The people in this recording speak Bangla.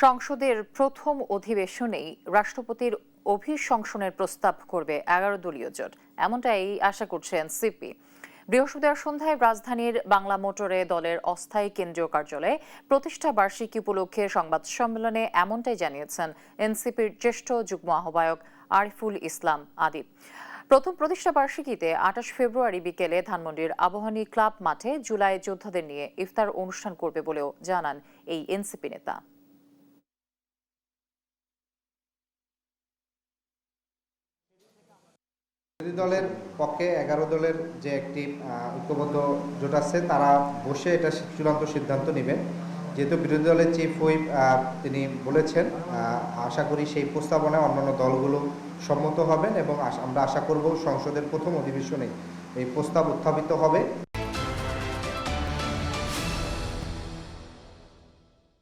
সংসদের প্রথম অধিবেশনেই রাষ্ট্রপতির অভিশংসনের প্রস্তাব করবে ১১ দলীয় জোট, এমনটাই আশা করছে এনসিপি। বৃহস্পতিবার সন্ধ্যায় রাজধানীর বাংলা মোটরে দলের অস্থায়ী কেন্দ্রীয় কার্যালয়ে প্রতিষ্ঠা বার্ষিকী উপলক্ষে সংবাদ সম্মেলনে এমনটাই জানিয়েছেন এনসিপির জ্যেষ্ঠ যুগ্ম আহ্বায়ক আরিফুল ইসলাম আদিব। প্রথম প্রতিষ্ঠা বার্ষিকীতে ২৮ ফেব্রুয়ারি বিকেলে ধানমন্ডির আবাহনী ক্লাব মাঠে জুলাই যোদ্ধাদের নিয়ে ইফতার অনুষ্ঠান করবে বলেও জানান এই এনসিপি নেতা। বিরোধী দলের পক্ষে ১১ দলের যে একটি ঐক্যবদ্ধ জোট আছে, তারা বসে এটা চূড়ান্ত সিদ্ধান্ত নেবেন। যেহেতু বিরোধী দলের চিফ হুইপ তিনি বলেছেন, আশা করি সেই প্রস্তাবনায় অন্যান্য দলগুলো সম্মত হবেন এবং আমরা আশা করব সংসদের প্রথম অধিবেশনে এই প্রস্তাব উত্থাপিত হবে।